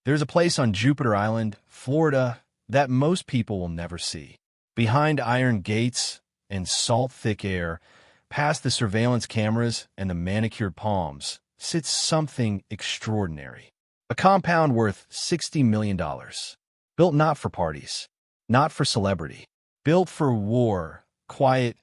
There's a place on Jupiter Island, Florida, that most people will never see. Behind iron gates and salt-thick air, past the surveillance cameras and the manicured palms, sits something extraordinary. A compound worth $60 million. Built not for parties, not for celebrity. Built for war, quiet,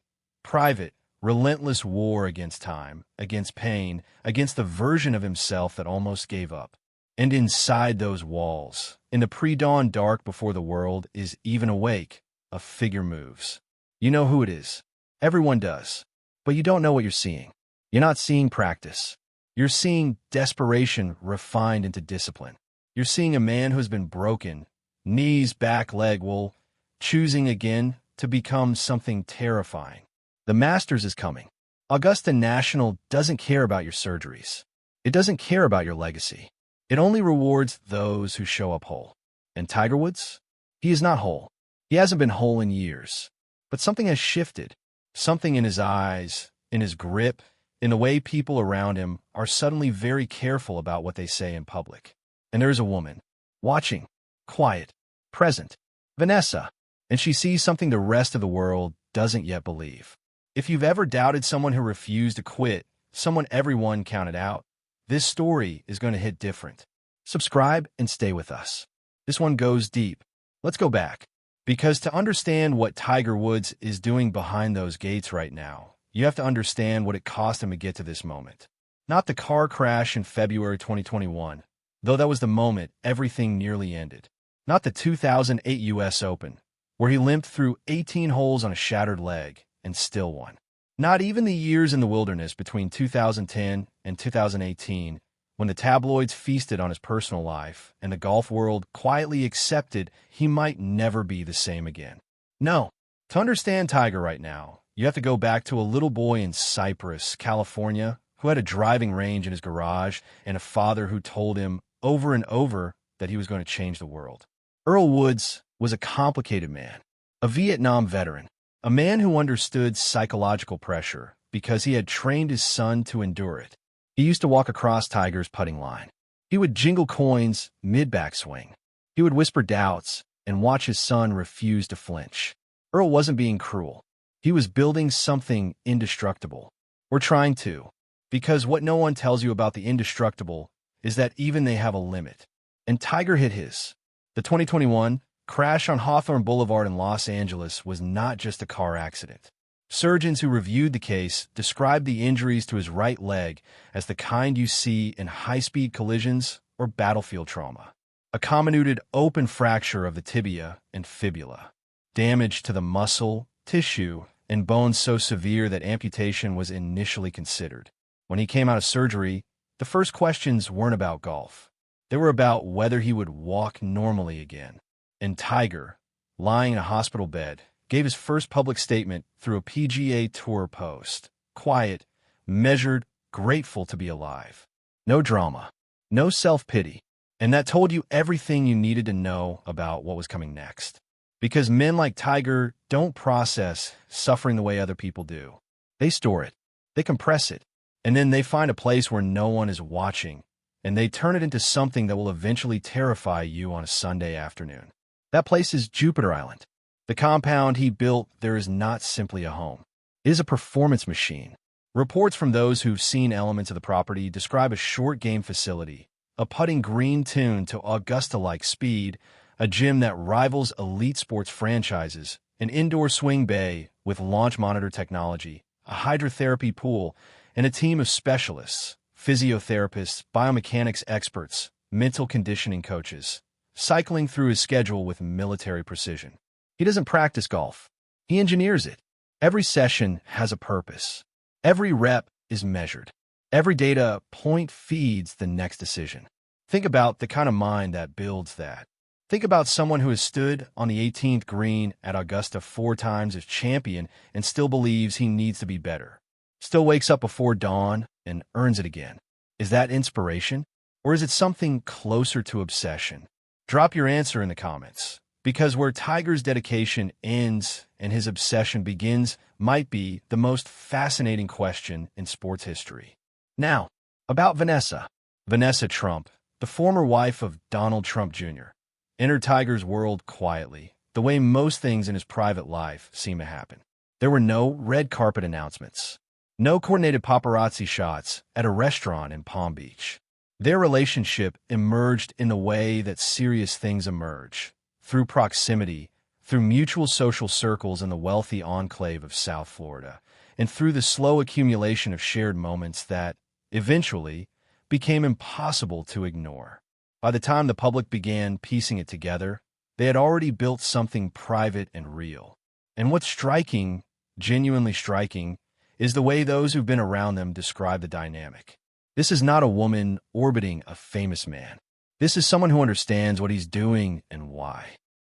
private, relentless war against time, against pain, against the version of himself that almost gave up. And inside those walls, in the pre-dawn dark before the world is even awake, a figure moves. You know who it is. Everyone does. But you don't know what you're seeing. You're not seeing practice. You're seeing desperation refined into discipline. You're seeing a man who's been broken, knees, back, leg, wool, choosing again to become something terrifying. The Masters is coming. Augusta National doesn't care about your surgeries. It doesn't care about your legacy. It only rewards those who show up whole. And Tiger Woods? He is not whole. He hasn't been whole in years. But something has shifted. Something in his eyes, in his grip, in the way people around him are suddenly very careful about what they say in public. And there's a woman, watching, quiet, present, Vanessa, and she sees something the rest of the world doesn't yet believe. If you've ever doubted someone who refused to quit, someone everyone counted out, this story is going to hit different. Subscribe and stay with us. This one goes deep. Let's go back. Because to understand what Tiger Woods is doing behind those gates right now, you have to understand what it cost him to get to this moment. Not the car crash in February 2021, though that was the moment everything nearly ended. Not the 2008 U.S. Open, where he limped through 18 holes on a shattered leg and still won. Not even the years in the wilderness between 2010 and 2018, when the tabloids feasted on his personal life and the golf world quietly accepted he might never be the same again. No, to understand Tiger right now, you have to go back to a little boy in Cypress, California, who had a driving range in his garage and a father who told him over and over that he was going to change the world. Earl Woods was a complicated man, a Vietnam veteran, a man who understood psychological pressure because he had trained his son to endure it. He used to walk across Tiger's putting line. He would jingle coins mid-backswing. He would whisper doubts and watch his son refuse to flinch. Earl wasn't being cruel. He was building something indestructible. Or trying to. Because what no one tells you about the indestructible is that even they have a limit. And Tiger hit his. The 2021 crash on Hawthorne Boulevard in Los Angeles was not just a car accident. Surgeons who reviewed the case described the injuries to his right leg as the kind you see in high-speed collisions or battlefield trauma. A comminuted open fracture of the tibia and fibula. Damage to the muscle, tissue, and bones so severe that amputation was initially considered. When he came out of surgery, the first questions weren't about golf. They were about whether he would walk normally again. And Tiger, lying in a hospital bed, gave his first public statement through a PGA Tour post. Quiet, measured, grateful to be alive. No drama, no self-pity. And that told you everything you needed to know about what was coming next. Because men like Tiger don't process suffering the way other people do. They store it, they compress it, and then they find a place where no one is watching, and they turn it into something that will eventually terrify you on a Sunday afternoon. That place is Jupiter Island. The compound he built there is not simply a home. It is a performance machine. Reports from those who've seen elements of the property describe a short game facility, a putting green tuned to Augusta-like speed, a gym that rivals elite sports franchises, an indoor swing bay with launch monitor technology, a hydrotherapy pool, and a team of specialists, physiotherapists, biomechanics experts, mental conditioning coaches, cycling through his schedule with military precision. He doesn't practice golf. He engineers it. Every session has a purpose. Every rep is measured. Every data point feeds the next decision. Think about the kind of mind that builds that. Think about someone who has stood on the 18th green at Augusta 4 times as champion and still believes he needs to be better. Still wakes up before dawn and earns it again. Is that inspiration? Or is it something closer to obsession? Drop your answer in the comments, because where Tiger's dedication ends and his obsession begins might be the most fascinating question in sports history. Now, about Vanessa. Vanessa Trump, the former wife of Donald Trump Jr., entered Tiger's world quietly, the way most things in his private life seem to happen. There were no red carpet announcements, no coordinated paparazzi shots at a restaurant in Palm Beach. Their relationship emerged in the way that serious things emerge, through proximity, through mutual social circles in the wealthy enclave of South Florida, and through the slow accumulation of shared moments that, eventually, became impossible to ignore. By the time the public began piecing it together, they had already built something private and real. And what's striking, genuinely striking, is the way those who've been around them describe the dynamic. This is not a woman orbiting a famous man. This is someone who understands what he's doing and why.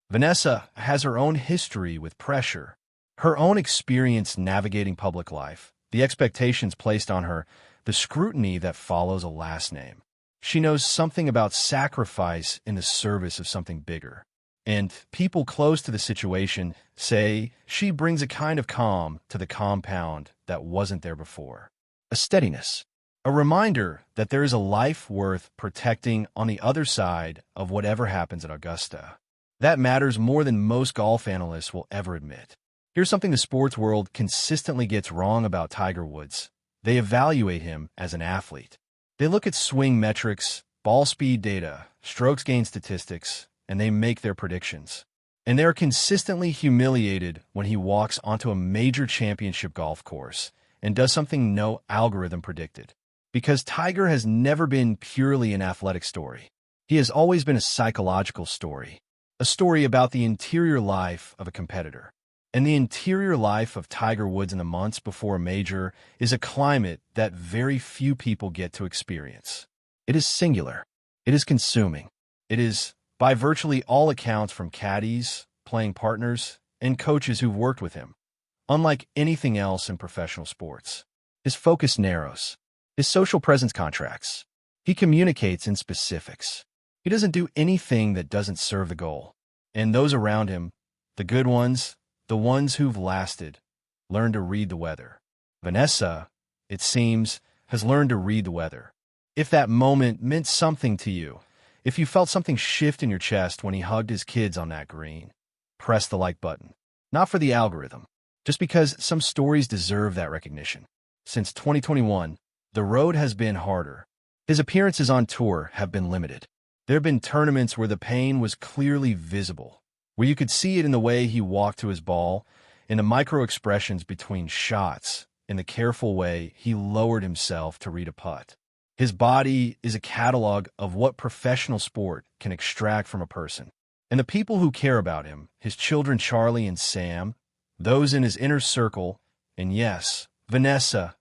Vanessa has her own history with pressure, her own experience navigating public life, the expectations placed on her, the scrutiny that follows a last name. She knows something about sacrifice in the service of something bigger. And people close to the situation say she brings a kind of calm to the compound that wasn't there before. A steadiness. A reminder that there is a life worth protecting on the other side of whatever happens at Augusta. That matters more than most golf analysts will ever admit. Here's something the sports world consistently gets wrong about Tiger Woods. They evaluate him as an athlete. They look at swing metrics, ball speed data, strokes gained statistics, and they make their predictions. And they're consistently humiliated when he walks onto a major championship golf course and does something no algorithm predicted. Because Tiger has never been purely an athletic story. He has always been a psychological story, a story about the interior life of a competitor. And the interior life of Tiger Woods in the months before a major is a climate that very few people get to experience. It is singular. It is consuming. It is, by virtually all accounts from caddies, playing partners, and coaches who've worked with him, unlike anything else in professional sports. His focus narrows. His social presence contracts. He communicates in specifics. He doesn't do anything that doesn't serve the goal. And those around him, the good ones, the ones who've lasted, learn to read the weather. Vanessa, it seems, has learned to read the weather. If that moment meant something to you, if you felt something shift in your chest when he hugged his kids on that green, press the like button. Not for the algorithm, just because some stories deserve that recognition. Since 2021, the road has been harder. His appearances on tour have been limited. There have been tournaments where the pain was clearly visible, where you could see it in the way he walked to his ball, in the micro-expressions between shots, in the careful way he lowered himself to read a putt. His body is a catalog of what professional sport can extract from a person. And the people who care about him, his children Charlie and Sam, those in his inner circle, and yes, Vanessa,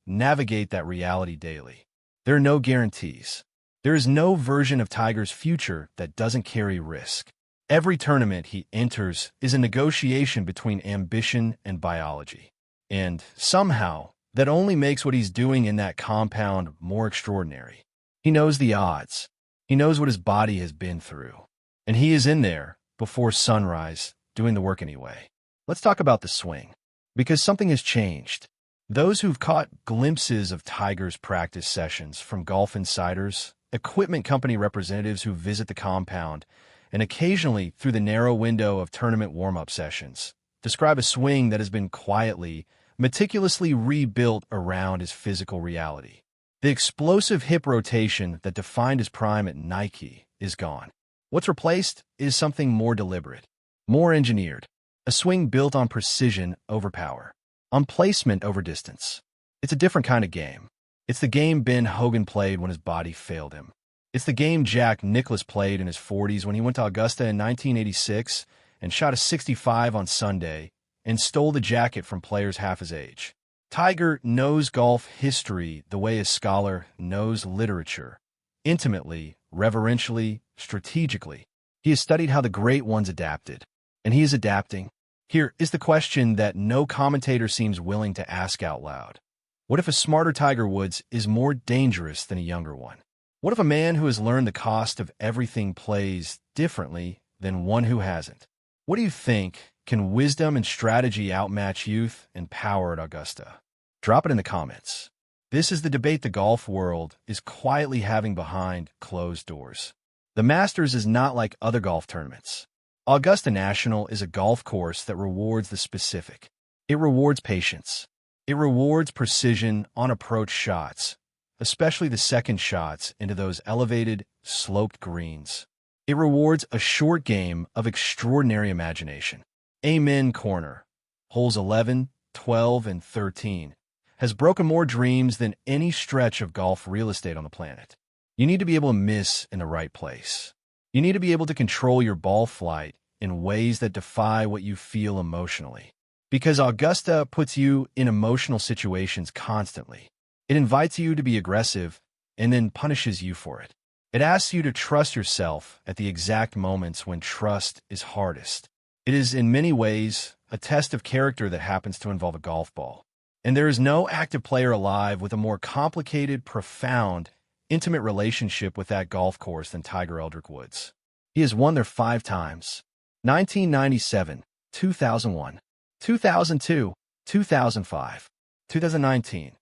navigate that reality daily. There are no guarantees. There is no version of Tiger's future that doesn't carry risk. Every tournament he enters is a negotiation between ambition and biology. And somehow, that only makes what he's doing in that compound more extraordinary. He knows the odds. He knows what his body has been through. And he is in there, before sunrise, doing the work anyway. Let's talk about the swing. Because something has changed. Those who've caught glimpses of Tiger's practice sessions from golf insiders, equipment company representatives who visit the compound, and occasionally through the narrow window of tournament warm-up sessions, describe a swing that has been quietly, meticulously rebuilt around his physical reality. The explosive hip rotation that defined his prime at Nike is gone. What's replaced is something more deliberate, more engineered, a swing built on precision over power, on placement over distance. It's a different kind of game. It's the game Ben Hogan played when his body failed him. It's the game Jack Nicklaus played in his 40s when he went to Augusta in 1986 and shot a 65 on Sunday and stole the jacket from players half his age. Tiger knows golf history the way a scholar knows literature. Intimately, reverentially, strategically. He has studied how the great ones adapted, and he is adapting. Here is the question that no commentator seems willing to ask out loud. What if a smarter Tiger Woods is more dangerous than a younger one? What if a man who has learned the cost of everything plays differently than one who hasn't? What do you think? Can wisdom and strategy outmatch youth and power at Augusta? Drop it in the comments. This is the debate the golf world is quietly having behind closed doors. The Masters is not like other golf tournaments. Augusta National is a golf course that rewards the specific. It rewards patience. It rewards precision on approach shots, especially the second shots into those elevated, sloped greens. It rewards a short game of extraordinary imagination. Amen Corner, holes 11, 12, and 13, has broken more dreams than any stretch of golf real estate on the planet. You need to be able to miss in the right place. You need to be able to control your ball flight in ways that defy what you feel emotionally. Because Augusta puts you in emotional situations constantly. It invites you to be aggressive and then punishes you for it. It asks you to trust yourself at the exact moments when trust is hardest. It is, in many ways, a test of character that happens to involve a golf ball. And there is no active player alive with a more complicated, profound, intimate relationship with that golf course than Tiger Eldrick Woods. He has won there 5 times. 1997, 2001, 2002, 2005, 2019.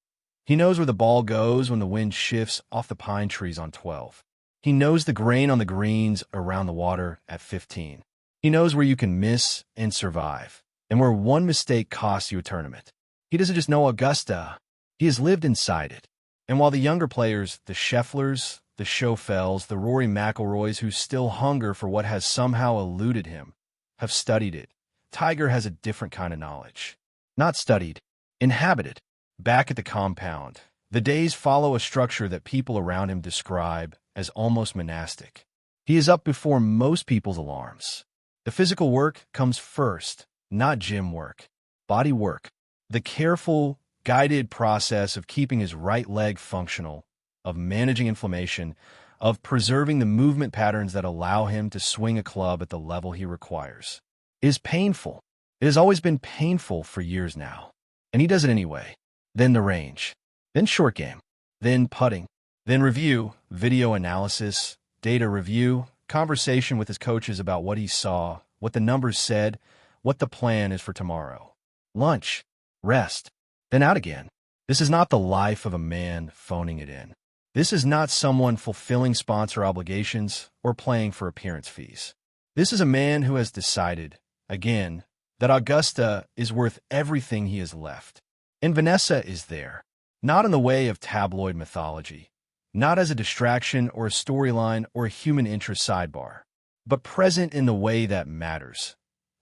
He knows where the ball goes when the wind shifts off the pine trees on 12. He knows the grain on the greens around the water at 15. He knows where you can miss and survive, and where one mistake costs you a tournament. He doesn't just know Augusta, he has lived inside it. And while the younger players, the Schefflers, the Schoffels, the Rory McIlroys who still hunger for what has somehow eluded him, have studied it, Tiger has a different kind of knowledge. Not studied, inhabited. Back at the compound, the days follow a structure that people around him describe as almost monastic. He is up before most people's alarms. The physical work comes first, not gym work, body work. The careful, guided process of keeping his right leg functional, of managing inflammation, of preserving the movement patterns that allow him to swing a club at the level he requires, is painful. It has always been painful for years now. And he does it anyway. Then the range, then short game, then putting, then review, video analysis, data review, conversation with his coaches about what he saw, what the numbers said, what the plan is for tomorrow. Lunch, rest, then out again. This is not the life of a man phoning it in. This is not someone fulfilling sponsor obligations or playing for appearance fees. This is a man who has decided, again, that Augusta is worth everything he has left. And Vanessa is there, not in the way of tabloid mythology, not as a distraction or a storyline or a human interest sidebar, but present in the way that matters,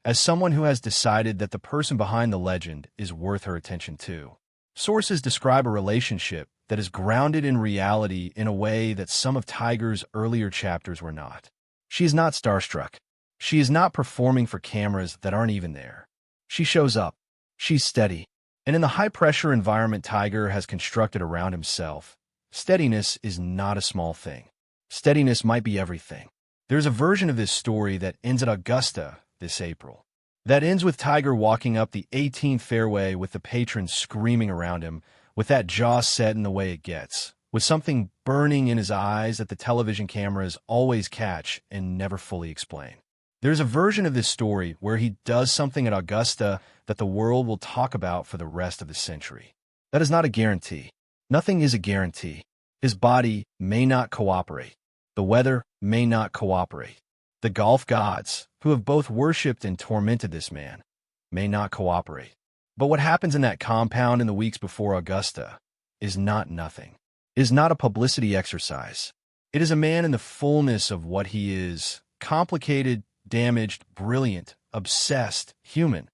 as someone who has decided that the person behind the legend is worth her attention too. Sources describe a relationship that is grounded in reality in a way that some of Tiger's earlier chapters were not. She is not starstruck. She is not performing for cameras that aren't even there. She shows up. She's steady. And in the high-pressure environment Tiger has constructed around himself, steadiness is not a small thing. Steadiness might be everything. There's a version of this story that ends at Augusta this April. That ends with Tiger walking up the 18th fairway with the patrons screaming around him, with that jaw set in the way it gets, with something burning in his eyes that the television cameras always catch and never fully explain. There's a version of this story where he does something at Augusta that the world will talk about for the rest of the century. That is not a guarantee. Nothing is a guarantee. His body may not cooperate. The weather may not cooperate. The golf gods, who have both worshipped and tormented this man, may not cooperate. But what happens in that compound in the weeks before Augusta is not nothing. It is not a publicity exercise. It is a man in the fullness of what he is, complicated, damaged, brilliant, obsessed, human,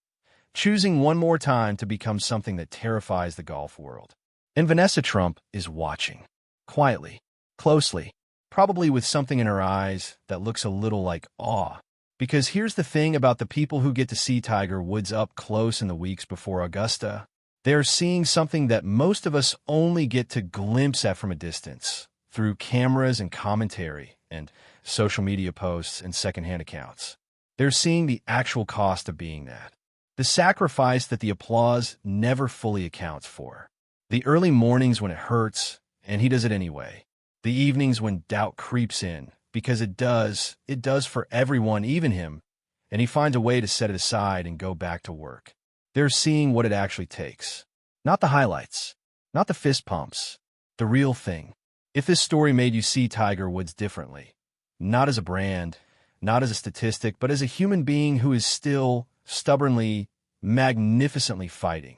choosing one more time to become something that terrifies the golf world. And Vanessa Trump is watching, quietly, closely, probably with something in her eyes that looks a little like awe. Because here's the thing about the people who get to see Tiger Woods up close in the weeks before Augusta. They're seeing something that most of us only get to glimpse at from a distance, through cameras and commentary and social media posts and secondhand accounts. They're seeing the actual cost of being that. The sacrifice that the applause never fully accounts for. The early mornings when it hurts, and he does it anyway. The evenings when doubt creeps in, because it does for everyone, even him, and he finds a way to set it aside and go back to work. They're seeing what it actually takes. Not the highlights, Not the fist pumps. The real thing. If this story made you see Tiger Woods differently, not as a brand, not as a statistic, but as a human being who is still stubbornly, magnificently fighting,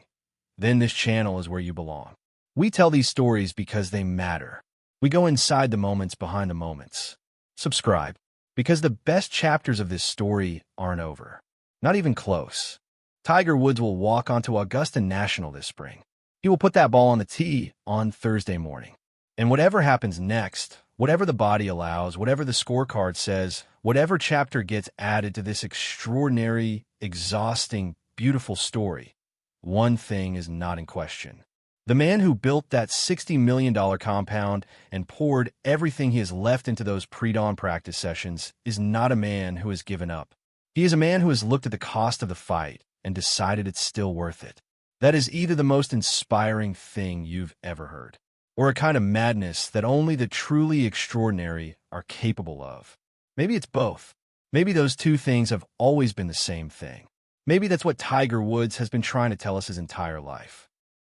then this channel is where you belong. We tell these stories because they matter. We go inside the moments behind the moments. Subscribe, because the best chapters of this story aren't over. Not even close. Tiger Woods will walk onto Augusta National this spring. He will put that ball on the tee on Thursday morning. And whatever happens next, whatever the body allows, whatever the scorecard says, whatever chapter gets added to this extraordinary, exhausting, beautiful story, one thing is not in question. The man who built that $60 million compound and poured everything he has left into those pre-dawn practice sessions is not a man who has given up. He is a man who has looked at the cost of the fight and decided it's still worth it. That is either the most inspiring thing you've ever heard, or a kind of madness that only the truly extraordinary are capable of. Maybe it's both. Maybe those two things have always been the same thing. Maybe that's what Tiger Woods has been trying to tell us his entire life.